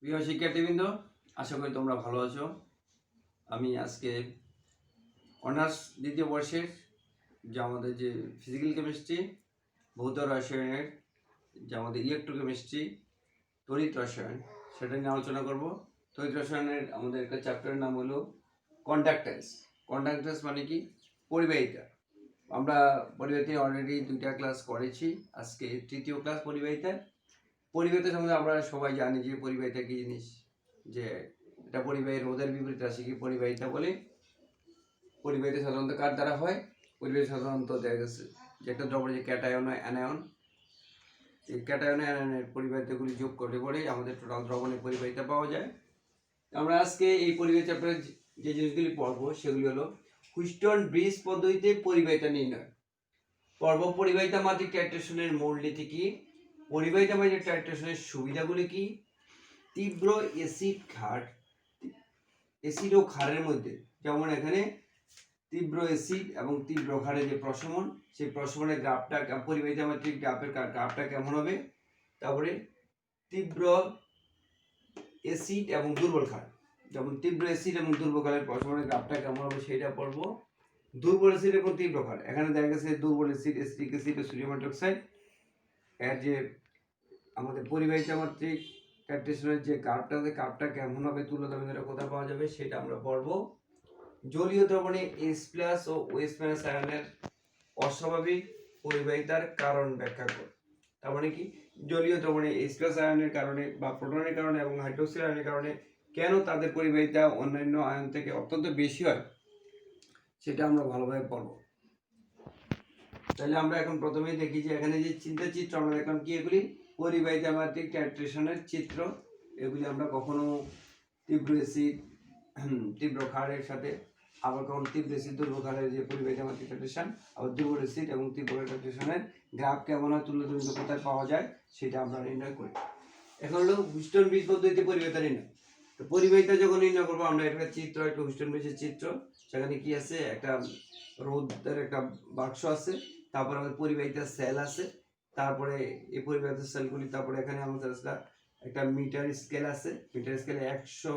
প্রিয় শিক্ষার্থীবৃন্দ, আশা করি তোমরা ভালো আছো। আমি আজকে অনার্স দ্বিতীয় বর্ষের যে আমাদের যে ফিজিক্যাল কেমিস্ট্রি, ভৌত রসায়নের যে আমাদের ইলেকট্রোকেমিস্ট্রি, তড়িৎ রসায়ন, সেটা নিয়ে আলোচনা করব। তড়িৎ রসায়নের আমাদের একটা চ্যাপ্টারের নাম হলো কন্ডাক্টেন্স। কন্ডাক্টেন্স মানে কি? পরিবাহিতা। আমরা পরিবাহিতা অলরেডি 2টা ক্লাস করেছি, আজকে তৃতীয় ক্লাস পরিবাহিতা। পরিবাহিতা সম্বন্ধে আমরা সবাই জানি যে পরিবাহিতা কি জিনিস, যে এটা পরিবাহী রোধের বিপরীত রাশিকে পরিবাহিতা বলে। পরিবাহিতা সাধারণত কার দ্বারা হয়? পরিবাহিতা সাধারণত দেখা গেছে যে একটা দ্রবণে যে ক্যাটায়ন হয়, অ্যানায়ন, এই ক্যাটায়ন অ্যানায়নের পরিবাহিতাগুলি যোগ করলে পরে আমাদের টোটাল দ্রবণের পরিবাহিতা পাওয়া যায়। আমরা আজকে এই পরিবাহিতা চ্যাপ্টারে যে জিনিসগুলি পড়বো সেগুলি হলো হুইস্টন ব্রিজ পদ্ধতিতে পরিবাহিতা নির্ণয়, পর্ব পরিবাহিতা মাত্রিক টাইট্রেশনের মূলনীতি কি, পরিবাহিতা মাত্রিক টাইট্রেশনের সুবিধাগুলি কি, তীব্র অ্যাসিড ক্ষার, অ্যাসিড ও ক্ষারের মধ্যে, যেমন এখানে তীব্র অ্যাসিড এবং তীব্র ক্ষারের যে প্রশমন, সেই প্রশমনের গ্রাফটা পরিবাহিতা মাত্রিক গ্রাফটা কেমন হবে। তারপরে তীব্র অ্যাসিড এবং দুর্বল ক্ষার, যেমন তীব্র অ্যাসিড এবং দুর্বল ক্ষারের প্রশমনের গ্রাফটা কেমন হবে সেটা পড়বো। দুর্বল অ্যাসিড এবং তীব্র ক্ষার, এখানে দেখা গেছে দুর্বল অ্যাসিড, অ্যাসিটিক অ্যাসিড ও সোডিয়াম হাইড্রোক্সাইড, এর যে আমাদের পরিবাহিতা মাত্রিক টাইট্রেশনের যে কার্ভটা কেমন হবে, তুল্যতা বিন্দুটা কোথায় পাওয়া যাবে সেটা আমরা পড়বো। জলীয় দ্রবণে H+ ও OH- আয়নের অস্বাভাবিক পরিবাহিতার কারণ ব্যাখ্যা কর। তার মানে কি? জলীয় দ্রবণে H+ আয়নের কারণে বা প্রোটনের কারণে এবং হাইড্রোক্সিল আয়নের কারণে কেন তাদের পরিবাহিতা অন্যান্য আয়ন থেকে অত্যন্ত বেশি হয় সেটা আমরা ভালোভাবে পড়ব। তাহলে আমরা এখন প্রথমেই দেখি যে এখানে যে চিত্র আমরা দেখলাম কি, এগুলি পরিবাহিতা মাত্রিক টাইট্রেশনের চিত্র। এগুলি আমরা কখনো তীব্র অ্যাসিড তীব্র ক্ষারের সাথে, আবার কখনো তীব্র অ্যাসিড দুর্বল ক্ষারের যে পরিবাহিতা মাত্রিক টাইট্রেশন, আবার দুর্বল অ্যাসিড এবং তীব্র টাইট্রেশনের গ্রাফ কেমন হয়, তুল্য বিন্দু কোথায় পাওয়া যায় সেটা আমরা নির্ণয় করি। এখন হলো হুইস্টন ব্রিজ পদ্ধতিতে পরিবাহিতা নির্ণয়। তো পরিবাহিতা যখন নির্ণয় করবো আমরা একটা চিত্র, একটা হুইস্টন ব্রিজের চিত্র, সেখানে কি আছে, একটা রোদের একটা বাক্স আছে, তারপরে আমাদের পরিবাহিতা সেল আছে, তারপরে এই পরিবাহিতা সেলগুলি, তারপরে এখানে আমাদের একটা মিটার স্কেল আছে, মিটার স্কেলে 100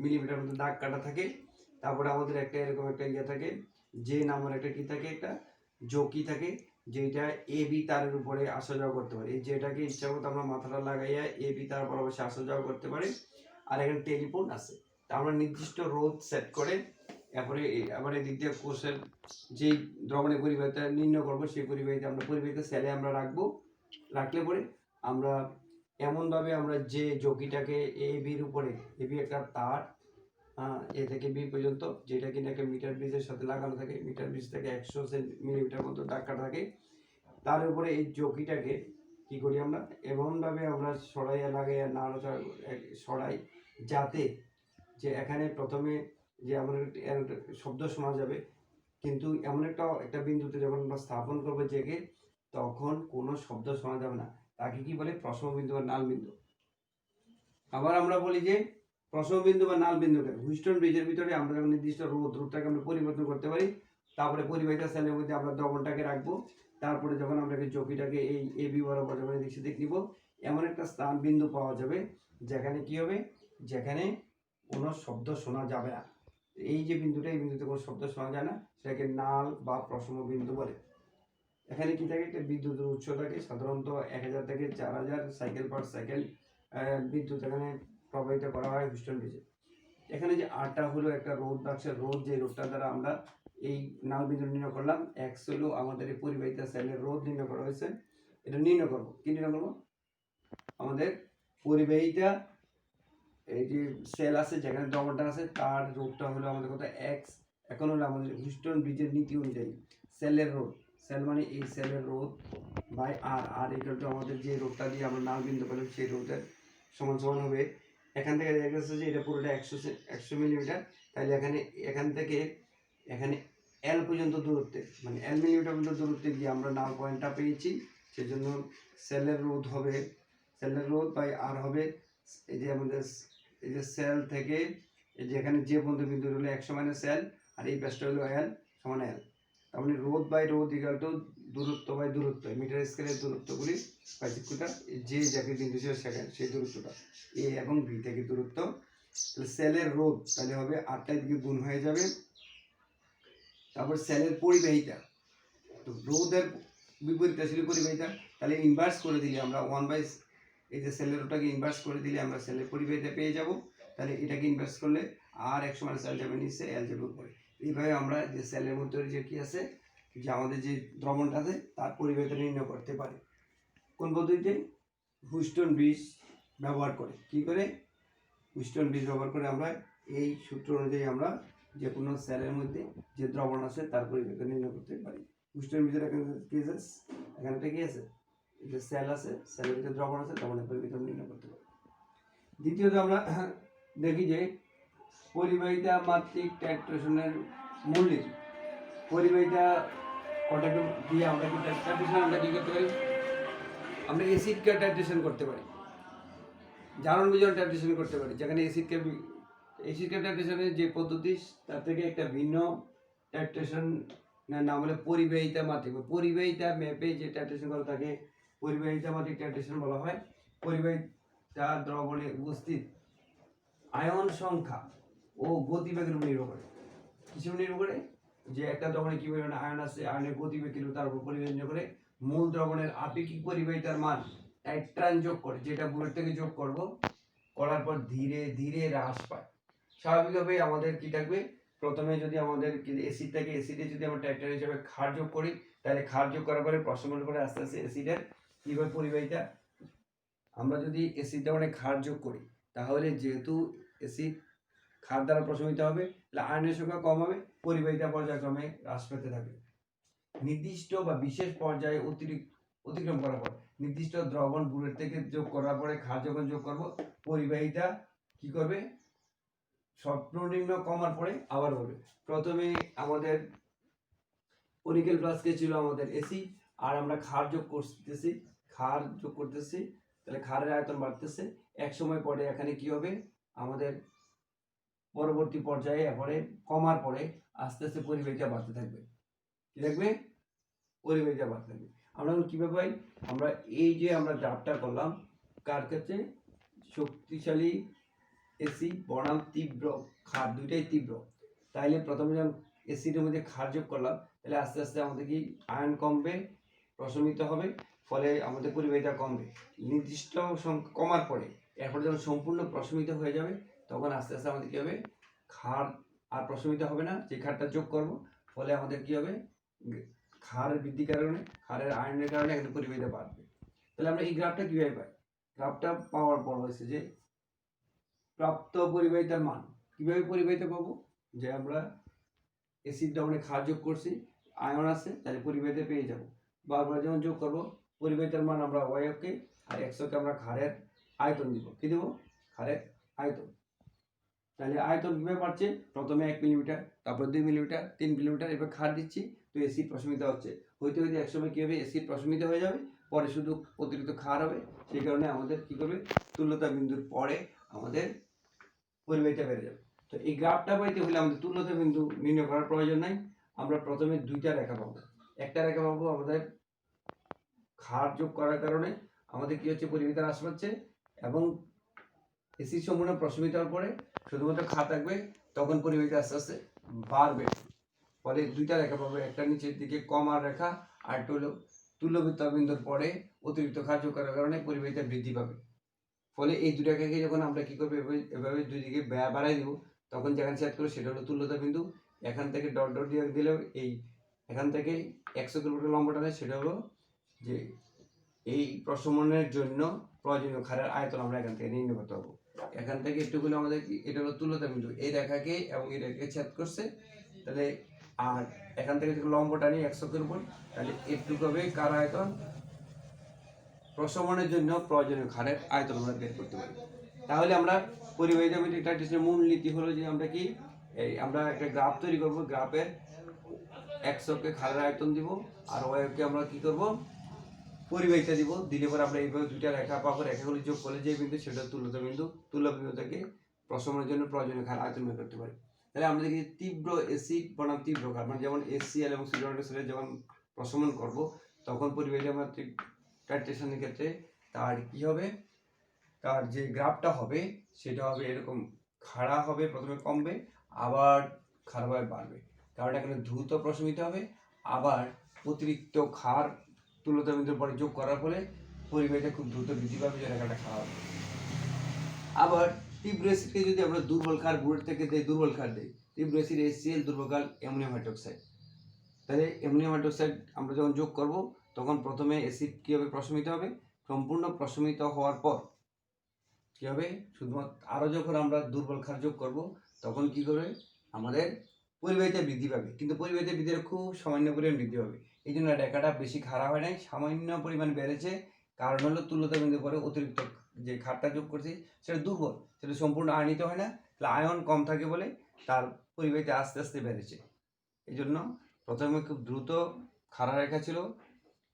মিলিমিটার মতো দাগ কাটা থাকে, তারপরে আমাদের একটা এরকম একটা ইয়ে থাকে, যে নামের একটা কি থাকে, একটা জকি থাকে, যেটা এ বি তারের উপরে আসা যাওয়া করতে পারে। যেটাকে ইচ্ছা মতো আমরা মাথাটা লাগাইয়া এ বি তার উপর অবশ্যই আসা যাওয়া করতে পারে। আর এখানে টেলিফোন আছে, তা আমরা নির্দিষ্ট রোধ সেট করে এরপরে আবার এদিক দিয়ে কোষের যেই দ্রবণের পরিবাহিতা নির্ণয় করবো, সেই পরিবাহিতা আমরা পরিবাহিতা সেলে আমরা রাখবো। রাখলে পরে আমরা এমনভাবে আমরা যে জকিটাকে এ বির উপরে, এ বি একটা তার, এ থেকে বি পর্যন্ত, যেটা কিনা একটা মিটার ব্রিজের সাথে লাগানো থাকে, মিটার ব্রিজ থেকে 100 মিলিমিটার মতো দাগ কাটা থাকে, তার উপরে এই জকিটাকে কি করি আমরা, এমনভাবে আমরা সরাইয়া লাগাইয়া নাড়াচাড়া সরাই, যাতে যে এখানে প্রথমে যে আমরা শব্দ শোনা যাবে, কিন্তু এমন একটা বিন্দুতে যখন আমরা স্থাপন করবো জেগে, তখন কোনো শব্দ শোনা যাবে না। তাকে কি বলে? প্রশম বিন্দু বা নাল বিন্দু। আবার আমরা বলি যে প্রশম বিন্দু বা নাল বিন্দুকে হুইস্টন ব্রিজের ভিতরে আমরা যখন নির্দিষ্ট রোধটাকে আমরা পরিবর্তন করতে পারি, তারপরে পরিবাহিতা সেলের মধ্যে আমরা দ্রবণটাকে রাখবো, তারপরে যখন আমরা জকিটাকে এই এ বি বরাবর যখন এদিক সেদিক নিব, এমন একটা স্থান বিন্দু পাওয়া যাবে যেখানে কি হবে, যেখানে কোনো শব্দ শোনা যাবে না। এই যে বিন্দুটা, এই বিন্দুতে কোনো শব্দ শোনা যায় না, সেটাকে নাল বা প্রশম বিন্দু বলে। এখানে কি থাকে, একটা বিদ্যুতের উৎস থাকে, সাধারণত 1000 থেকে 4000 সাইকেল পার সেকেন্ড বিদ্যুৎ এখানে প্রবাহিত করা হয় হুইস্টন ব্রিজে। এখানে যে আরটা হলো একটা রোধ বাক্সের রোধ, যে রোধটা দ্বারা আমরা এই নাল বিন্দু নির্ণয় করলাম। এক্স হলো আমাদের এই পরিবাহিতা সেলের রোধ নির্ণয় করা হয়েছে। এটা নির্ণয় করবো, কি নির্ণয় করবো, আমাদের পরিবাহিতা এই যে সেল আছে, যেখানে দ্রবণটা আছে, তার রোধটা হলো আমাদের কত, এক্স। এখন হলো আমাদের হুইস্টন ব্রিজের নীতি অনুযায়ী সেলের রোধ, সেল মানে এই সেলের রোধ বাই আর, আর এটা তো আমাদের যে রোধটা দিয়ে আমরা নাল বিন্দু পেলাম সেই রোধের সমান সমান হবে। এখান থেকে দেখা যাচ্ছে যে এটা পুরোটা 100 মিলিমিটার, তাহলে এখান থেকে এখানে এল পর্যন্ত দূরত্বে, মানে এল মিলিমিটার পর্যন্ত দূরত্বে গিয়ে আমরা নাল পয়েন্টটা পেয়েছি। সেজন্য সেলের রোধ বাই আর হবে, এই যে আমাদের এই যে সেল থেকে এই যে এখানে যে পর্যন্ত বিন্দু হলো 100 মানে সেল, আর এই পাশটা হলো এল সমান এল। তার মানে রোধ বাই রোধ ইকুয়াল টু দূরত্ব বাই দূরত্ব, মিটার স্কেলের দূরত্বগুলি পাইছিকুটা যে যাকে বিন্দু ছিল সেকেন্ড সেই দূরত্বটা এ এবং বি থেকে দূরত্ব। তাহলে সেলের রোধ তাহলে হবে 8টার দিকে গুণ হয়ে যাবে। তারপর সেলের পরিবাহিতা, তো রোধের বিপরীতটা ছিল পরিবাহিতা, তাহলে ইনভার্স করে দিলে আমরা 1 বাই এই যে সেলের রোধটাকে ইনভার্স করে দিলে আমরা সেলের পরিবাহিতা পেয়ে যাব। তাহলে এটাকে ইনভার্স করলে আর x - l যাবে নিচে, l যাবে উপরে। এইভাবে আমরা যে সেলের মধ্যে যে কি আছে যে আমাদের যে দ্রবণটা আছে তার পরিবাহিতা নির্ণয় করতে পারি। কোন পদ্ধতিতে? হুইস্টন ব্রিজ ব্যবহার করে। কি করে? হুইস্টন ব্রিজ ব্যবহার করে আমরা এই সূত্র অনুযায়ী আমরা যে কোনো সেলের মধ্যে যে দ্রবণ আছে তার পরিবাহিতা নির্ণয় করতে পারি। হুইস্টন ব্রিজের এখানে কি আছে? এখানে কি আছে? যে সেল আছে, সেলের ভিতরে দ্রবণ আছে, দ্রবণের পরিবাহিতা নির্ণয় করতে পারি। দ্বিতীয়ত আমরা দেখি যে পরিবাহিতা মাত্রিক টাইট্রেশনের মূলনীতি। পরিবাহিতা কটাকে দিয়ে আমরা কি টাইট্রেশন আমরা কি করতে পারি? আমরা অ্যাসিডকে টাইট্রেশন করতে পারি, জারণ বিজারণ টাইট্রেশন করতে পারি। যেখানে অ্যাসিডকে টাইট্রেশনের যে পদ্ধতি তার থেকে একটা ভিন্ন টাইট্রেশন নাম হলো পরিবাহিতা মাত্রিক। পরিবাহিতা ম্যাপে যে টাইট্রেশন করা থাকে পরিবাহিতা মাত্রিক টাইট্রেশন বলা হয়। পরিবাহিতা দ্রবণে উপস্থিত আয়ন সংখ্যা ও গতিবেগের উপর নির্ভর করে। কিসের নির্ভর করে? যে একটা দ্রবণে কি পরিমাণ আয়ন আছে, আয়নের গতিবেগ কি তার উপর পরিবর্তন করে মূল দ্রবণের আপেক্ষিক পরিবাহিতার মান টাইট্রান যোগ করে, যেটা বুলেট থেকে যোগ করব, করার পর ধীরে ধীরে হ্রাস পায়। স্বাভাবিকভাবে আমাদের কি থাকবে? প্রথমে যদি আমাদের অ্যাসিড থাকে, অ্যাসিডে যদি আমরা টাইট্রান হিসেবে ক্ষার যোগ করি, তাহলে ক্ষার যোগ করার পরে প্রশমনের পরে আস্তে আস্তে অ্যাসিডের কিভাবে পরিবাহিতা, আমরা যদি অ্যাসিড দ্রবণে ক্ষার যোগ করি তাহলে যেহেতু অ্যাসিড ক্ষার দ্বারা প্রশমিত হবে, তাহলে আয়নের সংখ্যা কম হবে, পরিবাহিতা পর্যায়ক্রমে হ্রাস পেতে থাকবে। নির্দিষ্ট বা বিশেষ পর্যায়ে অতিক্রম করার পর নির্দিষ্ট দ্রবণ বুলেট থেকে যোগ করার পরে ক্ষার যখন যোগ করব, পরিবাহিতা কি করবে? সর্বনিম্ন কমার পরে আবার হবে। প্রথমে আমাদের অনিকেল প্লাসকে ছিল আমাদের অ্যাসিড, আর আমরা ক্ষার যোগ করতেছি, তাহলে ক্ষারের আয়তন বাড়তেছে। এক সময় পরে এখানে কি হবে? আমাদের পরবর্তী পর্যায়ে এরপরে কমার পরে আস্তে আস্তে পরিবাহিতা বাড়তে থাকবে। কি থাকবে? পরিবাহিতা বাড়তে থাকবে। আমরা কিভাবে পাই? আমরা এই যে আমরা গ্রাফটা করলাম, কার ক্ষেত্রে? শক্তিশালী অ্যাসিড বনাম তীব্র ক্ষার, দুইটাই তীব্র। তাইলে প্রথমে যখন অ্যাসিডের মধ্যে ক্ষার যোগ করলাম, তাহলে আস্তে আস্তে আমাদের কি আয়ন কমবে, প্রশমিত হবে, ফলে আমাদের পরিবাহিতা কমবে। নির্দিষ্ট সংখ্যা কমার পরে এরপর যখন সম্পূর্ণ প্রশমিত হয়ে যাবে, তখন আস্তে আস্তে আমাদের কি হবে? ক্ষার আর প্রশমিত হবে না, যে ক্ষারটা যোগ করব, ফলে আমাদের কি হবে? ক্ষারের বৃদ্ধির কারণে, ক্ষারের আয়নের কারণে এখানে পরিবাহিতা বাড়বে। তাহলে আমরা এই গ্রাফটা কিভাবে পাই? গ্রাফটা পাওয়ার পর হয়েছে যে প্রাপ্ত পরিবাহিতার মান। কিভাবে পরিবাহিতা পাবো? যে আমরা অ্যাসিড দ্রবণে ক্ষার যোগ করছি, আয়ন আছে, তাহলে পরিবাহিতা পেয়ে যাব। বারবার যখন যোগ করব, পরিবাহিতার মান আমরা ওয়াইকে আর এক্সকে আমরা ক্ষারের আয়তন দিব। কি দেব? ক্ষারের আয়তন। তাহলে আয়তন কিভাবে বাড়ছে? প্রথমে 1 মিলিমিটার, তারপর 2 মিলিমিটার, 3 মিলিমিটার, এবার ক্ষার দিচ্ছি, তো অ্যাসিড প্রশমিত হচ্ছে। হইতে হইতে একসময় কি হবে? অ্যাসিড প্রশমিত হয়ে যাবে, পরে শুধু অতিরিক্ত ক্ষার হবে। সেই কারণে আমাদের কি করবে? তুল্যতা বিন্দুর পরে আমাদের পরিবাহিতা বেড়ে যাবে। তো এই গ্রাফটা পাইতে হলে আমাদের তুল্যতা বিন্দু নির্ণয় করার প্রয়োজন নাই। আমরা প্রথমে দুইটা রেখা পাবো। একটা রেখা পাবো আমাদের ক্ষার যোগ করার কারণে আমাদের কি হচ্ছে? পরিবাহিতা হ্রাস পাচ্ছে, এবং অ্যাসিড সম্পূর্ণ প্রশমিত হওয়ার পরে শুধুমাত্র ক্ষার থাকবে, তখন পরিবাহিতা আস্তে আস্তে বাড়বে। ফলে দুইটা রেখা পাবো, একটা নিচের দিকে কমার রেখা, আর একটা হলো তুল্যতা বিন্দুর পরে অতিরিক্ত ক্ষার যোগ করার কারণে পরিবাহিতা বৃদ্ধি পাবে। ফলে এই দুই রেখাকে যখন আমরা কি করবো? এভাবে দুই দিকে বাড়াই দিব, তখন যেখানে ছেদ করে সেটা হলো তুল্যতা বিন্দু। এখান থেকে ডট ডট দিয়ে দিলেও এই এখান থেকে 100 কিলোমিটার লম্বা টানে, সেটা হলো যে এই প্রশমনের জন্য প্রয়োজনীয় ক্ষারের আয়তন আমরা এখান থেকে নির্ণয় করতে পারবো। এখান থেকে একটু হলে আমাদের এটা হলো তুল্যতা বিন্দু, এই রেখাকে এবং এই রেখাকে ছেদ করছে, তাহলে আর এখান থেকে লম্বা টানি 100 এর উপর, তাহলে একটু হবে কার আয়তন? প্রশমনের জন্য প্রয়োজনীয় ক্ষারের আয়তন আমরা বের করতে পারি। তাহলে আমরা পরিবাহিতা মাত্রিক টাইট্রেশনের মূল নীতি হলো যে আমরা কি আমরা একটা গ্রাফ তৈরি করব, গ্রাফের এক্সকে ক্ষারের আয়তন দিব, আর ওয়াইকে আমরা কি করব? পরিবাহিতা দিব। দিলে পরে আমরা এইভাবে দুইটা রেখা পাবো, রেখাগুলি যোগ করলে যে বিন্দু সেটা তুল্যতা বিন্দু, তুল্য বিন্দু থেকে প্রশমনের জন্য প্রয়োজনীয় ক্ষার আয়তন বের করতে পারি। তাহলে আমরা দেখি তীব্র অ্যাসিড বনাম তীব্র ক্ষার, মানে যেমন HCl এবং সোডিয়াম হাইড্রোক্সাইড যখন প্রশমন করব তখন পরিবাহী মাত্রিক টাইট্রেশনের ক্ষেত্রে তার কি হবে, তার যে গ্রাফটা হবে সেটা হবে এরকম, খাড়া হবে, প্রথমে কমবে আবার খাড়াভাবে বাড়বে, কারণ এখানে দ্রুত প্রশমিত হবে, আবার অতিরিক্ত ক্ষার তুল্যতা বিন্দুর পরে যোগ করার ফলে পরিবাহীটা খুব দ্রুত বৃদ্ধি পাবে, যে রেখাটা খারাপ হবে। আবার তীব্র অ্যাসিডকে যদি আমরা দুর্বল ক্ষার বুয়েট থেকে দেই, দুর্বল ক্ষার দেই, তীব্র অ্যাসিড HCl, দুর্বল ক্ষার অ্যামোনিয়াম হাইড্রোক্সাইড, তাহলে অ্যামোনিয়াম হাইড্রোক্সাইড আমরা যখন যোগ করব তখন প্রথমে অ্যাসিড কী হবে, প্রশমিত হবে, সম্পূর্ণ প্রশমিত হওয়ার পর কী হবে, শুধুমাত্র আরও যখন আমরা দুর্বল ক্ষার যোগ করব তখন কী করবে, আমাদের পরিবাহিতা বৃদ্ধি পাবে, কিন্তু পরিবাহিতা বৃদ্ধির খুব সামান্য পরিমাণ বৃদ্ধি হবে, এই জন্য রেখাটা বেশি খাড়া হয় নাই, সামান্য পরিমাণ বেড়েছে, কারণ হলো তুল্যতা বিন্দু পরে অতিরিক্ত যে ক্ষারটা যোগ করছি সেটা দুর্বল, সেটা সম্পূর্ণ আয়নিত হয় না, তাহলে আয়ন কম থাকে বলে তার পরিবাহিতা আস্তে আস্তে বেড়েছে। এই জন্য প্রথমে খুব দ্রুত খাড়া রেখা ছিল,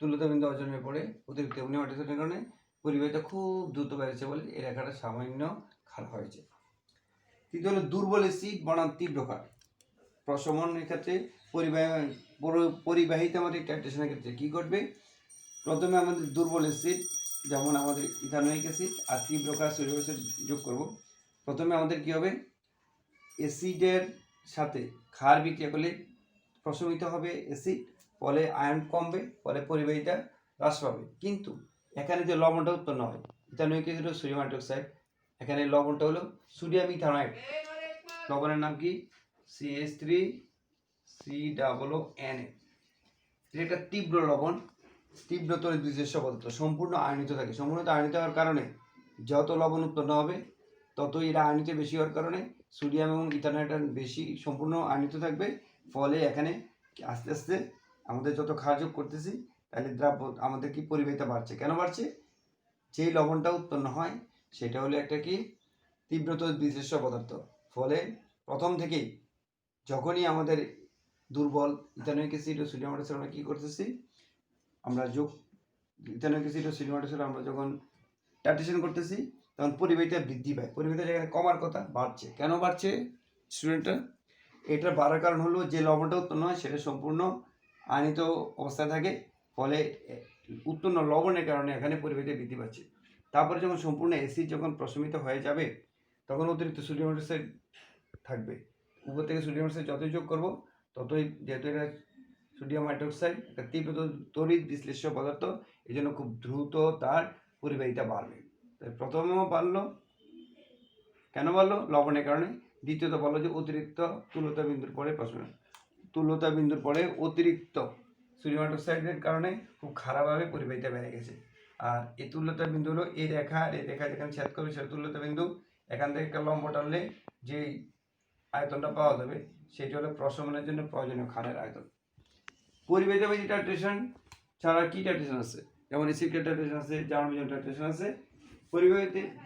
তুল্যতা বিন্দু অর্জনের পরে অতিরিক্ত অ্যামোনিয়াম হাইড্রোক্সাইডের কারণে পরিবাহিতা খুব দ্রুত বেড়েছে বলে এই রেখাটা সামান্য খাড়া হয়েছে। তৃতীয় হলো দুর্বল অ্যাসিড বনাম তীব্র ক্ষার, প্রশমনের ক্ষেত্রে পরিবাহিতা মাত্রিক টাইট্রেশনের ক্ষেত্রে কী ঘটবে, প্রথমে আমাদের দুর্বল অ্যাসিড যেমন আমাদের ইথানোয়িক অ্যাসিড আর তীব্র ক্ষার সোডিয়াম অ্যাসিড যোগ করব, প্রথমে আমাদের কী হবে, অ্যাসিডের সাথে ক্ষার বিক্রিয়া করলে প্রশমিত হবে অ্যাসিড, ফলে আয়ন কমবে, ফলে পরিবাহিতা হ্রাস পাবে, কিন্তু এখানে যে লবণটা উৎপন্ন হয় ইথানোয়িক অ্যাসিড ও সোডিয়াম হাইড্রোক্সাইড, এখানে লবণটা হলো সোডিয়াম ইথানয়েড, লবণের নাম কি CH3COONA, এটা একটা তীব্র লবণ, তীব্র তড়িৎ বিশেষ্য পদার্থ, সম্পূর্ণ আয়নিত থাকে, সম্পূর্ণ আয়নিত হওয়ার কারণে যত লবণ উৎপন্ন হবে ততই এটা আয়নিত বেশি হওয়ার কারণে সোডিয়াম এবং ইথানয়েড বেশি সম্পূর্ণ আয়নিত থাকবে, ফলে এখানে আস্তে আস্তে আমাদের যত ক্ষার যোগ করতেছি তাহলে দ্রাব্য আমাদের কি পরিবাহিতা বাড়ছে, কেন বাড়ছে, যেই লবণটা উৎপন্ন হয় সেটা হলো একটা কি তীব্র তড়িৎ বিশেষ্য পদার্থ, ফলে প্রথম থেকেই যখনই আমাদের দুর্বল ইথানোয়িক অ্যাসিড ও সোডিয়াম হাইড্রোক্সাইড আমরা কী করতেছি, আমরা যোগ ইথানোয়িক অ্যাসিড ও সোডিয়াম হাইড্রোক্সাইড আমরা যখন টাইট্রেশন করতেছি তখন পরিবাহিতা বৃদ্ধি পায়, পরিবাহিতা যেখানে কমার কথা বাড়ছে, কেন বাড়ছে স্টুডেন্টরা, এটা বাড়ার কারণ হলো যে লবণটা উৎপন্ন হয় সেটা সম্পূর্ণ আয়নিত অবস্থায় থাকে, ফলে উৎপন্ন লবণের কারণে এখানে পরিবাহিতা বৃদ্ধি পাচ্ছে। তারপরে যখন সম্পূর্ণ অ্যাসিড যখন প্রশমিত হয়ে যাবে তখন অতিরিক্ত সোডিয়াম হাইড্রোক্সাইড থাকবে, উপর থেকে সোডিয়াম হাইড্রোক্সাইড যতই যোগ করবো ততই, যেহেতু এটা সোডিয়াম হাইড্রোক্সাইড একটা তীব্র তড়িৎ বিশ্লেষ্য পদার্থ, এই জন্য খুব দ্রুত তার পরিবাহিতা বাড়বে, তাই প্রথমেও বাড়লো, কেন বাড়লো, লবণের কারণে, দ্বিতীয়ত বললো যে অতিরিক্ত তুল্যতা বিন্দুর পরে প্রশমন, তুল্যতা বিন্দুর পরে অতিরিক্ত সোডিয়াম হাইড্রোক্সাইডের কারণে খুব খারাপভাবে পরিবাহিতা বেড়ে গেছে, আর এই তুল্যতা বিন্দু হলো এই রেখা, আর এই রেখা যেখানে ছেদ করবে সেটা তুল্যতা বিন্দু, এখান থেকে একটা লম্ব টানলে যে আয়তনটা পাওয়া যাবে সেটি হলো প্রশমনের জন্য প্রয়োজনীয় ক্ষারের আয়তন। পরিবাহিতা মাত্রিক টাইট্রেশন ছাড়া কি টাইট্রেশন আছে, যেমন অ্যাসিড টাইট্রেশন আছে, জার্মিজেন টাইট্রেশন আছে,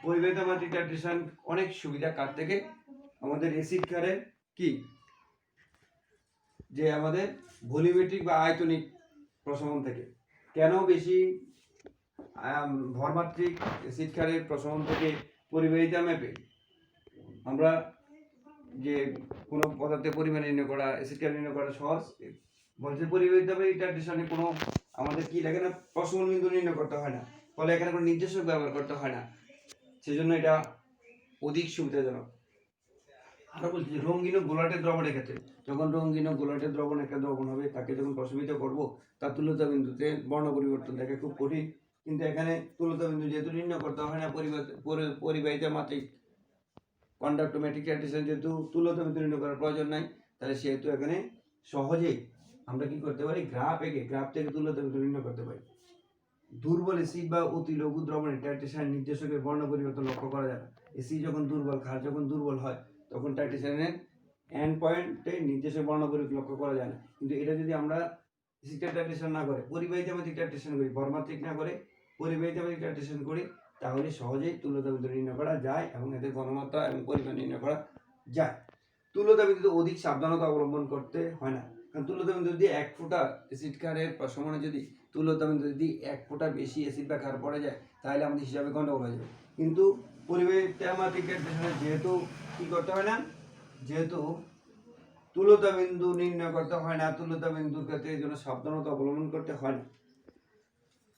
পরিবাহিতা মাত্রিক টাইট্রেশন অনেক সুবিধা কার থেকে, আমাদের অ্যাসিড ক্ষারের কি, যে আমাদের ভলিউমেট্রিক বা আয়তনিক প্রশমন থেকে, কেন বেশি ভরমাত্রিক অ্যাসিড ক্ষারের প্রশমন থেকে পরিবাহিতা ম্যাপে আমরা যে কোনো পদার্থের পরিমাণ নির্ণয় করা, অ্যাসিড ক্ষার নির্ণয় করা সহজ, বলছে পরিবাহিতা টাইট্রেশনে কোনো আমাদের কি লাগে না, প্রশমন বিন্দু নির্ণয় করতে হয় না, ফলে এখানে কোনো নির্দেশক ব্যবহার করতে হয় না, সেজন্য এটা অধিক সুবিধাজনক। আরো বলছি রঙিন ও গোলাটে দ্রবণের ক্ষেত্রে, যখন রঙিন ও গোলাটে দ্রবণ একটা দ্রবণ হবে তাকে যখন প্রশমিত করব তার তুল্যতা বিন্দুতে বর্ণ পরিবর্তন দেখা খুব কঠিন, কিন্তু এখানে তুল্যতা বিন্দু যেহেতু নির্ণয় করতে হয় না, পরিবাহিতা মাত্রিক কন্ডাক্টোমেট্রিক টাইট্রেশন যেহেতু তুল্যতা বিন্দু নির্ণয় করার প্রয়োজন নাই, তাহলে সেহেতু এখানে সহজেই আমরা কি করতে পারি, গ্রাফ এঁকে গ্রাফ থেকে তুল্যতা বিন্দু নির্ণয় করতে পারি। দুর্বল অ্যাসিড বা অতি লঘু দ্রবণে টাইট্রেশন নির্দেশকের বর্ণ পরিবর্তন লক্ষ্য করা যায় না, অ্যাসিড যখন দুর্বল, ক্ষার যখন দুর্বল হয় তখন টাইট্রেশনের এন্ড পয়েন্টে নির্দেশক বর্ণ পরিবর্তন লক্ষ্য করা যায় না, কিন্তু এটা যদি আমরা অ্যাসিড টাইট্রেশন না করে পরিবাহিতা মাত্রিক টাইট্রেশন করি, ভরমাত্রিক না করে পরিবাহিতা মাত্রিক টাইট্রেশন করি, তাহলে সহজেই তুল্যতা বিন্দু নির্ণয় করা যায় এবং এদের ঘনমাত্রা এবং পরিমাণ নির্ণয় করা যায়। তুল্যতা বিন্দুতে অধিক সাবধানতা অবলম্বন করতে হয় না, কারণ তুল্যতা বিন্দু যদি 1 ফোঁটা অ্যাসিড ক্ষারের প্রশমনে যদি তুল্যতা বিন্দু যদি 1 ফোঁটা বেশি অ্যাসিড বা ক্ষার পড়ে যায় তাহলে আমাদের হিসাবে গন্ডগোল হয়ে যাবে, কিন্তু পরিবাহিতা মাত্রিক টাইট্রেশনে যেহেতু কি করতে হয় না, যেহেতু তুল্যতা বিন্দু নির্ণয় করতে হয় না, তুল্যতা বিন্দুর ক্ষেত্রে এই জন্য সাবধানতা অবলম্বন করতে হয় না।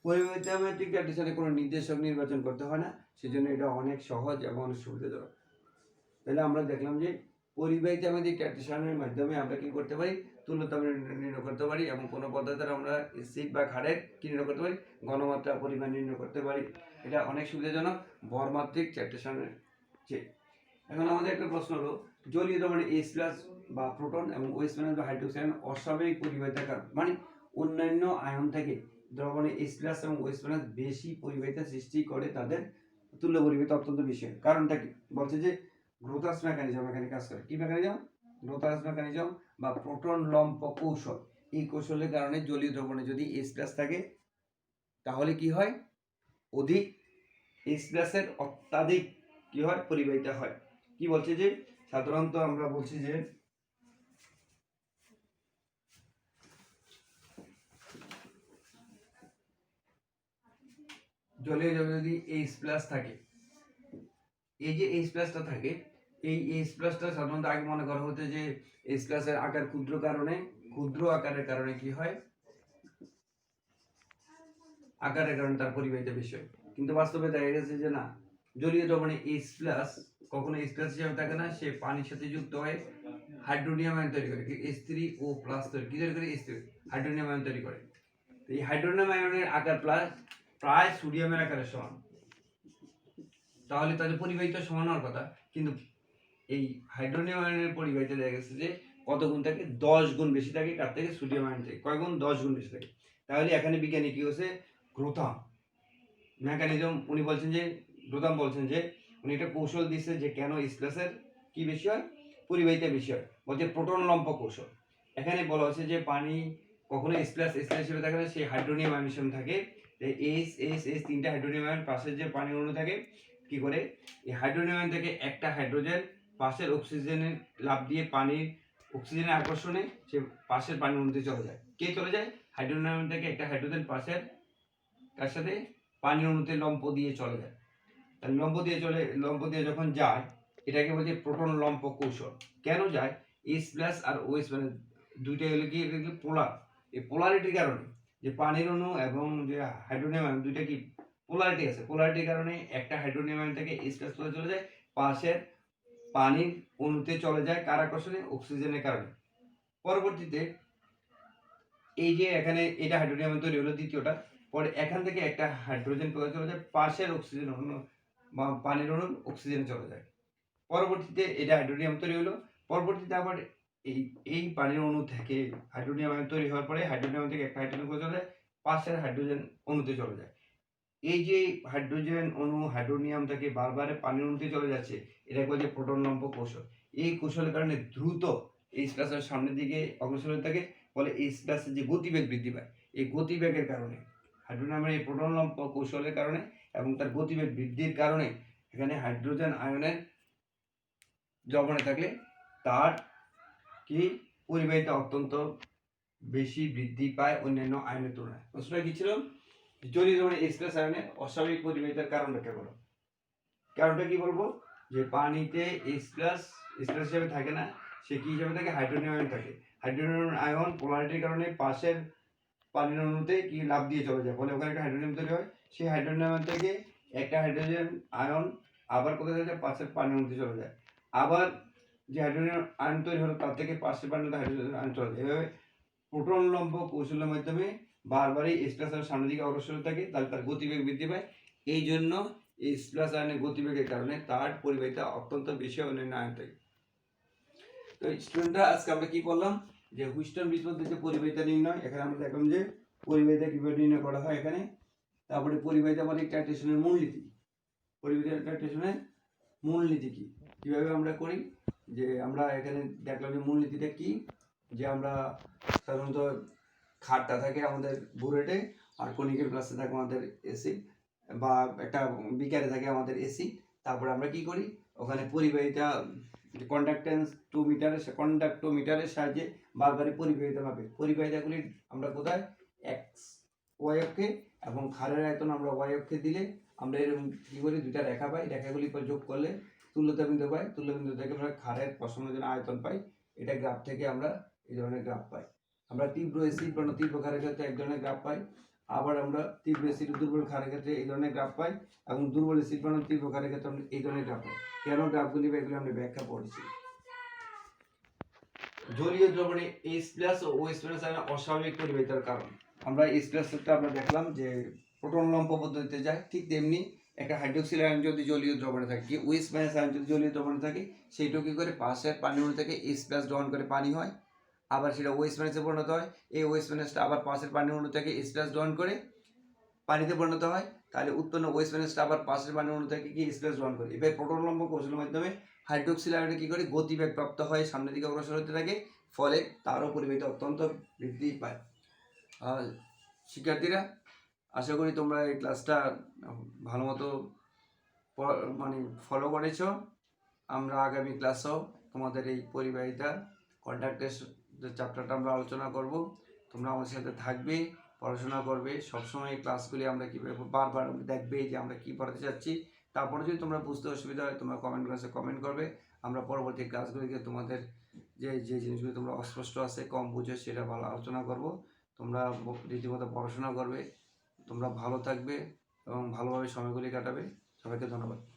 পরিবাহিতা ম্যাট্রিক ট্র্যাডিশনে কোনো নির্দেশক নির্বাচন করতে হয় না, সেজন্য এটা অনেক সহজ এবং অনেক সুবিধাজনক। তাহলে আমরা দেখলাম যে পরিবাহিত জ্যামিতিক ট্র্যাডিশনের মাধ্যমে আমরা কি করতে পারি, তুল্যতা নির্ণয় করতে পারি এবং কোনো পদ্ধতিতে আমরা এসিড বা ক্ষারের কি নির্ণয় করতে পারি, ঘনমাত্রা পরিমাণ নির্ণয় করতে পারি। এটা অনেক সুবিধাজনক ভরমাত্রিক ট্র্যাডিশনের চেয়ে। এখন আমাদের একটা প্রশ্ন হলো, জলীয় দ্রবণে H+ বা প্রোটন এবং OH- বা হাইড্রোক্সাইড অস্বাভাবিক পরিবাহিতার কারণ, মানে অন্যান্য আয়ন থেকে দ্রবণে H+ এবং OH- বেশি পরিবাহিতা সৃষ্টি করে তাদের তুল্য পরিবাহিতা অত্যন্ত বেশি হয়। কারণটা কি? বলছে যে গ্রোথাস মেকানিজম এখানে কাজ করে। কি মেকানিজম? গ্রোথাস মেকানিজম বা প্রোটন লম্ব কৌশল। এই কৌশলের কারণে জলীয় দ্রবণে যদি H+ থাকে তাহলে কি হয়, অধিক H+ এর অত্যাধিক কি হয়, পরিবাহিতা হয়। কি বলছে যে সাধারণত আমরা বলছি যে জলীয় দ্রবণে যদি H+ থাকে, এই যে H+টা থাকে, এই H+টা সাধারণত আগে মনে করা হতো যে H+ এর আকার ক্ষুদ্র আকারের কারণে কি হয়, আকারের কারণে তার পরিবাহিতা বেশি হয়। কিন্তু বাস্তবে দেখা গেছে যে না, জলীয় দ্রবণে H+ কখনো H+ হিসেবে থাকে না, সে পানির সাথে যুক্ত হয় হাইড্রোনিয়াম আয়ন তৈরি করে, H3O+ তৈরি কি তৈরি করে, হাইড্রোনিয়াম আয়ন তৈরি করে। এই হাইড্রোনিয়াম আয়নের আকার প্রায় সোডিয়ামের আকারের সমান। তাহলে তাদের পরিবাহিতা সমান হওয়ার কথা, কিন্তু এই হাইড্রোনিয়াম আয়নের পরিবাহিতা দেখা গেছে যে কত গুণ থাকে, 10 গুণ বেশি থাকে তার থেকে সোডিয়াম আয়ন থেকে। কয় গুণ? 10 গুণ বেশি থাকে। তাহলে এখানে বিজ্ঞানী কি হচ্ছে, গ্রোথাম মেকানিজম উনি বলছেন যে, গ্রোথাম বলছেন যে উনি একটা কৌশল দিচ্ছে যে কেন H+ এর কি বেশি হয়, পরিবাহিতা বেশি হয়। বলছে প্রোটন লম্ব কৌশল। এখানে বলা হচ্ছে যে পানি কখনো H+ হিসেবে থাকে না, সেই হাইড্রোনিয়াম আয়ন থাকে। H তিনটা হাইড্রোনিয়াম আয়ন, পাশের যে পানি অণু থাকে কি করে, এই হাইড্রোনিয়াম আয়ন থেকে একটা হাইড্রোজেন পাশের অক্সিজেনের লাভ দিয়ে পানির অক্সিজেনের আকর্ষণে সে পাশের পানির অণুতে চলে যায়। কে চলে যায়? হাইড্রোনিয়াম আয়ন থেকে একটা হাইড্রোজেন পাশের কার সাথে, পানির অণুতে লম্ব দিয়ে চলে যায়। তাহলে লম্ব দিয়ে যখন যায়, এটাকে বলছে প্রোটন লম্ব কৌশল। কেন যায়? H+ আর OH দুইটা হলো কি পোলার। এই পোলারিটির কারণে যে পানির অণু এবং যে হাইড্রোনিয়াম আয়ন দুইটা কি পোলারিটি আছে, পোলারিটির কারণে একটা হাইড্রোনিয়াম আয়ন থেকে H+ চলে যায় পাশের পানির অণুতে চলে যায়, কার আকর্ষণে? অক্সিজেনের কারণে। পরবর্তীতে এই যে এখানে এটা হাইড্রোনিয়াম আয়ন তৈরি হলো দ্বিতীয়টা, পরে এখান থেকে একটা হাইড্রোজেন চলে যায় পাশের অক্সিজেন অণু বা পানির অণু অক্সিজেনে চলে যায়। পরবর্তীতে এটা হাইড্রোনিয়াম তৈরি হলো। পরবর্তীতে আবার এই পানির অণু থেকে হাইড্রোনিয়াম আয়ন তৈরি হওয়ার পরে হাইড্রোনিয়াম থেকে একটা হাইড্রোজেন চলে যায় পাশের হাইড্রোজেন অণুতে চলে যায়। এই যে হাইড্রোজেন অণু হাইড্রোনিয়াম থেকে বারবার পানির অণুতে চলে যাচ্ছে, এটাকে বলে প্রোটন লম্ব কৌশল। এই কৌশলের কারণে দ্রুত H+ এর সামনের দিকে অগ্রসর হতে থাকে, ফলে H+ এর যে গতিবেগ বৃদ্ধি পায়, এই গতিবেগের কারণে হাইড্রোনিয়ামের এই প্রোটন লম্ব কৌশলের কারণে এবং তার গতিবেগ বৃদ্ধির কারণে এখানে হাইড্রোজেন আয়নের দ্রবণে থাকলে তার কি পরিবাহিতা অত্যন্ত বেশি বৃদ্ধি পায় অন্যান্য আয়নের তুলনায়। প্রশ্নটা কি ছিল? জলীয় দ্রবণে H+ আয়নের অস্বাভাবিক পরিবাহিতার কারণ ব্যাখ্যা করো। কারণটা কি বলবো, যে পানিতে H+ হিসেবে থাকে না, সে কি হিসেবে থাকে, হাইড্রোনিয়াম আয়ন থাকে। হাইড্রোনিয়াম আয়ন পোলারিটির কারণে পাশের পানির অণুতে কি লাভ দিয়ে চলে যায়, ফলে ওখানে একটা হাইড্রোনিয়াম তৈরি হয়। সেই হাইড্রোনিয়াম আয়ন থেকে একটা হাইড্রোজেন আয়ন আবার কোথায় চলে যায়, পাশের পানির অণুতে চলে যায়। আবার যে হাইড্রোজেন আয়ন তৈরি হলো তার থেকে পাশের পানিতে হাইড্রোজেন আয়ন চলে যায়। এভাবে প্রোটন লম্ব কৌশলের মাধ্যমে বারবারই H+ আয়ন সামনের দিকে অগ্রসর থাকে, তাহলে তার গতিবেগ বৃদ্ধি পায়। এই জন্য H+ আয়নের গতিবেগের কারণে তার পরিবাহিতা অত্যন্ত বেশি অন্যান্য আয়ন থেকে। তো স্টুডেন্টরা আজকে আমরা কি করলাম, যে হুইস্টন ব্রিজ পদ্ধতিতে পরিবাহিতা নির্ণয়। এখানে আমরা দেখলাম যে পরিবাহিতা কিভাবে নির্ণয় করা হয় এখানে। তারপরে পরিবাহিতা মানে ট্র্যাডিশনের মূলনীতি, পরিবাহিতা ট্র্যাডিশনের মূলনীতি কি, কিভাবে আমরা করি, যে আমরা এখানে দেখলাম যে মূলনীতিটা কি, যে আমরা সাধারণত খাটটা থাকে আমাদের বুরেটে, আর কণিকের গ্লাসে থাকে আমাদের অ্যাসিড, বা একটা বিকারে থাকে আমাদের অ্যাসিড। তারপরে আমরা কি করি, ওখানে পরিবাহিতা কন্ডাক্টোমিটারের সাহায্যে বারবারই পরিবাহিতা মাপে। পরিবাহিতাগুলি আমরা কোথায়, এক্স ওয়াই অক্ষে, এবং ক্ষারের আয়তন আমরা ওয়াই অক্ষে দিলে আমরা এরকম কি করি, দুইটা রেখা পাই, রেখাগুলি পর যোগ করলে তুল্যতা বিন্দু পাই, তুল্যবিন্দু থেকে আমরা ক্ষারের প্রসারণের জন্য আয়তন পাই। এটা গ্রাফ থেকে আমরা এই ধরনের গ্রাফ পাই। আমরা তীব্র অ্যাসিড বা তীব্র ক্ষারের ক্ষেত্রে এক ধরনের গ্রাফ পাই, আবার আমরা তীব্র অ্যাসিড দুর্বল ক্ষারের ক্ষেত্রে এই ধরনের গ্রাফ পাই, এবং দুর্বল অ্যাসিড বা তীব্র ক্ষারের ক্ষেত্রে আমরা এই ধরনের গ্রাফ পাই। কেন গ্রাফগুলি বা এগুলো আমরা ব্যাখ্যা পড়েছি। জলীয় দ্রবণে H+ ও OH- আয়ন অস্বাভাবিক পরিবাহিতার কারণ। আমরা H+টা আমরা দেখলাম যে প্রোটন লম্ব পদ্ধতিতে যায়, ঠিক তেমনি একটা হাইড্রোক্সিল আয়ন যদি জলীয় দ্রবণে থাকে, কি OH- আয়ন যদি জলীয় দ্রবণে থাকে, সেইটা কি করে পাশের পানির অণু থেকে H+ গ্রহণ করে পানি হয়, আবার সেটা OH- পরিণত হয়। এই OH- আবার পাশের পানির অণু থেকে H+ গ্রহণ করে পানিতে পরিণত হয়। তাহলে উৎপন্ন OH- আবার পাশের পানির অণু থেকে কি H+ গ্রহণ করে। এবার প্রোটন লম্ব কৌশলের মাধ্যমে হাইড্রোক্সিল আয়নটা কি করে গতিবেগ প্রাপ্ত হয়, সামনের দিকে অগ্রসর হতে থাকে, ফলে তারও পরিবাহিতা অত্যন্ত বৃদ্ধি পায়। শিক্ষার্থীরা, আশা করি তোমরা এই ক্লাসটা ভালো মতো মানে ফলো করেছো। আমরা আগামী ক্লাসেও তোমাদের এই পরিবাহিতা কন্ডাক্টের চ্যাপ্টারটা আমরা আলোচনা করব। তোমরা আমার সাথে থাকবে, পড়াশোনা করবে, সবসময় এই ক্লাসগুলি আমরা কীভাবে বারবার দেখবে যে আমরা কী পড়াতে চাচ্ছি। তারপরে যদি তোমরা বুঝতে অসুবিধা হয়, তোমরা কমেন্ট বক্সে কমেন্ট করবে। আমরা পরবর্তী ক্লাসগুলিকে তোমাদের যে জিনিসগুলি তোমরা অস্পষ্ট আছে, কম বুঝে, সেটা ভালো আলোচনা করব। তোমরা রীতিমতো পড়াশোনা করবে, তোমরা ভালো থাকবে এবং ভালোভাবে সময়গুলি কাটাবে। সবাইকে ধন্যবাদ।